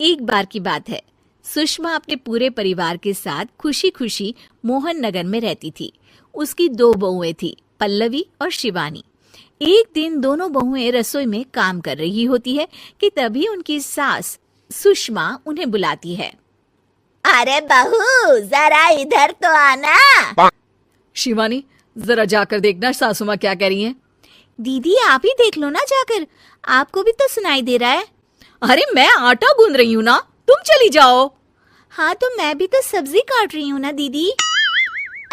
एक बार की बात है, सुषमा अपने पूरे परिवार के साथ खुशी खुशी मोहन नगर में रहती थी। उसकी 2 बहुएं थी, पल्लवी और शिवानी। एक दिन दोनों बहुएं रसोई में काम कर रही होती है कि तभी उनकी सास सुषमा उन्हें बुलाती है। अरे बहू, जरा इधर तो आना। शिवानी, जरा जाकर देखना सासू माँ क्या कह रही हैं। दीदी आप ही देख लो ना जाकर, आपको भी तो सुनाई दे रहा है। अरे मैं आटा गूंद रही हूँ ना, तुम चली जाओ। हाँ तो मैं भी तो सब्जी काट रही हूँ ना दीदी।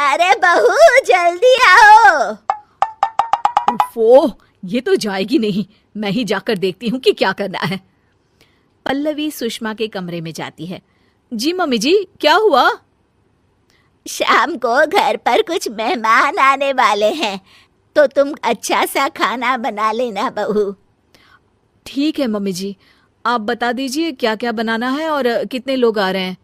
अरे बहू जल्दी आओ। ओह, ये तो जाएगी नहीं, मैं ही जाकर देखती हूँ कि क्या करना है। पल्लवी सुषमा के कमरे में जाती है। जी मम्मी जी, क्या हुआ? शाम को घर पर कुछ मेहमान आने वाले हैं, तो तुम अच्छा सा खाना बना लेना बहू। ठीक है मम्मी जी, आप बता दीजिए क्या क्या बनाना है और कितने लोग आ रहे हैं।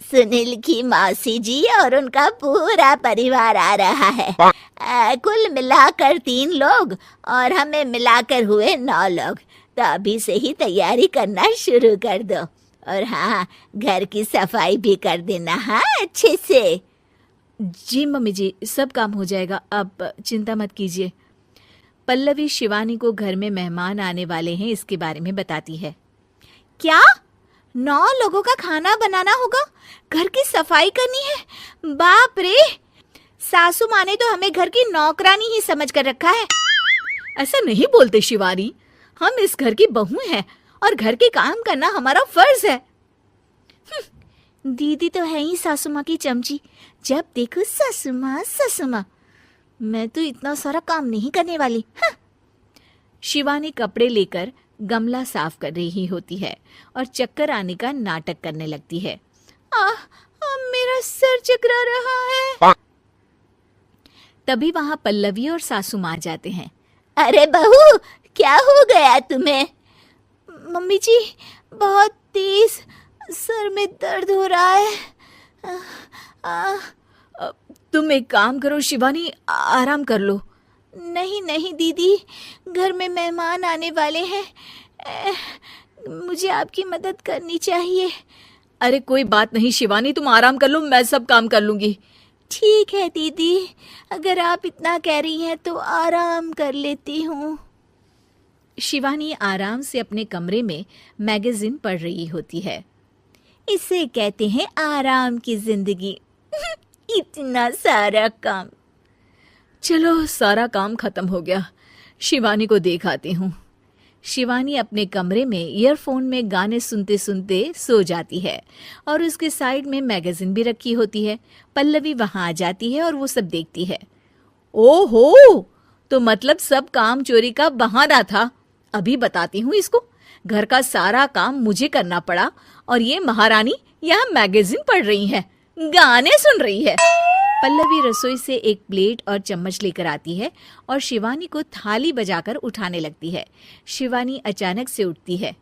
सुनील की मौसी जी और उनका पूरा परिवार आ रहा है। कुल मिलाकर 3 लोग और हमें मिलाकर हुए 9 लोग। तो अभी से ही तैयारी करना शुरू कर दो। और हाँ, घर की सफाई भी कर देना, हाँ अच्छे से। जी मम्मी जी, सब काम हो जाएगा, आप चिंता मत कीजिए। पल्लवी शिवानी को घर में मेहमान आने वाले हैं इसके बारे में बताती है। क्या 9 लोगों का खाना बनाना होगा, घर की सफाई करनी है? बाप रे, सासू माँ ने तो हमें घर की नौकरानी ही समझ कर रखा है। ऐसा नहीं बोलते शिवानी, हम इस घर की बहू हैं और घर के काम करना हमारा फर्ज है। दीदी तो है ही सासू माँ की चमची, जब देखो सासू माँ सासू माँ। मैं तो इतना सारा काम नहीं करने वाली। शिवानी कपड़े लेकर गमला साफ कर रही होती है और चक्कर आने का नाटक करने लगती है। मेरा सर चकरा रहा है। तभी वहां पल्लवी और सासू माँ जाते हैं। अरे बहू, क्या हो गया तुम्हें? मम्मी जी, बहुत तेज सर में दर्द हो रहा है। तुम एक काम करो शिवानी, आराम कर लो। नहीं नहीं दीदी, घर में मेहमान आने वाले हैं, मुझे आपकी मदद करनी चाहिए। अरे कोई बात नहीं शिवानी, तुम आराम कर लो, मैं सब काम कर लूंगी। ठीक है दीदी, अगर आप इतना कह रही हैं तो आराम कर लेती हूँ। शिवानी आराम से अपने कमरे में मैगजीन पढ़ रही होती है। इसे कहते हैं आराम की जिंदगी। इतना सारा काम। चलो सारा काम खत्म हो गया, शिवानी को देख आती हूँ। शिवानी अपने कमरे में ईयरफोन में गाने सुनते सुनते सो जाती है और उसके साइड में मैगजीन भी रखी होती है। पल्लवी वहां आ जाती है और वो सब देखती है। ओहो, तो मतलब सब काम चोरी का बहाना था। अभी बताती हूँ इसको। घर का सारा काम मुझे करना पड़ा और ये महारानी यहाँ मैगजीन पढ़ रही है, गाने सुन रही है। पल्लवी रसोई से एक प्लेट और चम्मच लेकर आती है और शिवानी को थाली बजाकर उठाने लगती है। शिवानी अचानक से उठती है।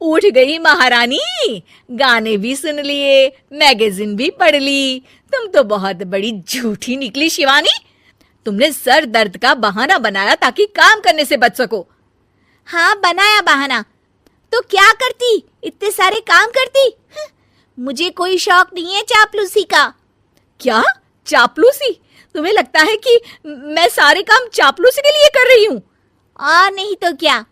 उठ गई महारानी, गाने भी सुन लिए, मैगजीन भी पढ़ ली। तुम तो बहुत बड़ी झूठी निकली शिवानी। तुमने सर दर्द का बहाना बनाया ताकि काम करने से बच सको। हाँ बनाया बहाना, तो क्या करती, इतने सारे काम करती। मुझे कोई शौक नहीं है चापलूसी का। क्या चापलूसी? तुम्हें लगता है कि मैं सारे काम चापलूसी के लिए कर रही हूँ? नहीं तो क्या।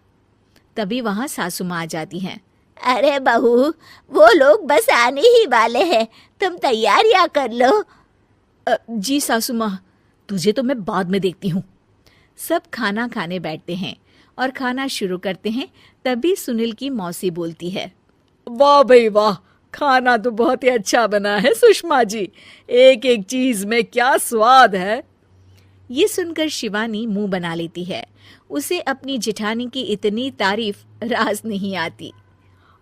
तभी वहां सासू माँ आ जाती हैं। अरे बहू, वो लोग बस आने ही वाले हैं, तुम तैयारियां कर लो। जी सासू माँ, तुझे तो मैं बाद में देखती हूँ। सब खाना खाने बैठते हैं और खाना शुरू करते हैं। तभी सुनील की मौसी बोलती है। वाह भाई वाह, खाना तो बहुत ही अच्छा बना है सुषमा जी, एक एक चीज में क्या स्वाद है। ये सुनकर शिवानी मुंह बना लेती है। उसे अपनी जेठानी की इतनी तारीफ रास नहीं आती।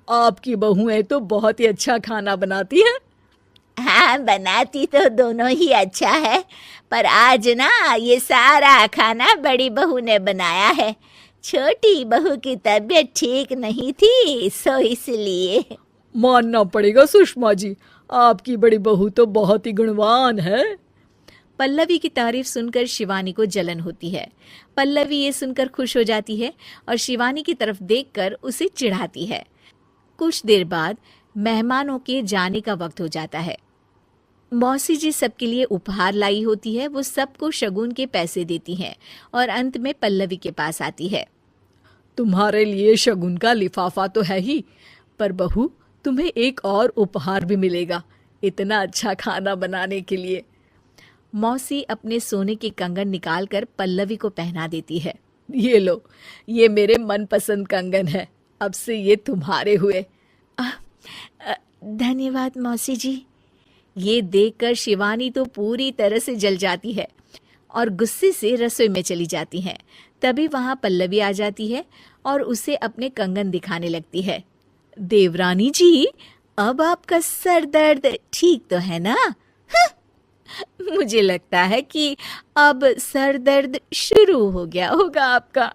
आपकी बहुएं तो बहुत ही अच्छा खाना बनाती हैं। हाँ, बनाती तो दोनों ही अच्छा है, पर आज ना ये सारा खाना बड़ी बहू ने बनाया है। छोटी बहू की तबीयत ठीक नहीं थी, सो इसलिए। मानना पड़ेगा सुषमा जी, आपकी बड़ी बहू तो बहुत ही गुणवान है। पल्लवी की तारीफ सुनकर शिवानी को जलन होती है। पल्लवी ये सुनकर खुश हो जाती है और शिवानी की तरफ देखकर उसे चिढ़ाती है। कुछ देर बाद मेहमानों के जाने का वक्त हो जाता है। मौसी जी सबके लिए उपहार लाई होती है। वो सबको शगुन के पैसे देती हैं और अंत में पल्लवी के पास आती है। तुम्हारे लिए शगुन का लिफाफा तो है ही, पर बहू तुम्हें एक और उपहार भी मिलेगा इतना अच्छा खाना बनाने के लिए। मौसी अपने सोने के कंगन निकालकर पल्लवी को पहना देती है। ये लो, ये मेरे मनपसंद कंगन है, अब से ये तुम्हारे हुए। धन्यवाद मौसी जी। ये देखकर शिवानी तो पूरी तरह से जल जाती है और गुस्से से रसोई में चली जाती है। तभी वहां पल्लवी आ जाती है और उसे अपने कंगन दिखाने लगती है। देवरानी जी, अब आपका सर दर्द ठीक तो है ना? मुझे लगता है कि अब सर दर्द शुरू हो गया होगा आपका।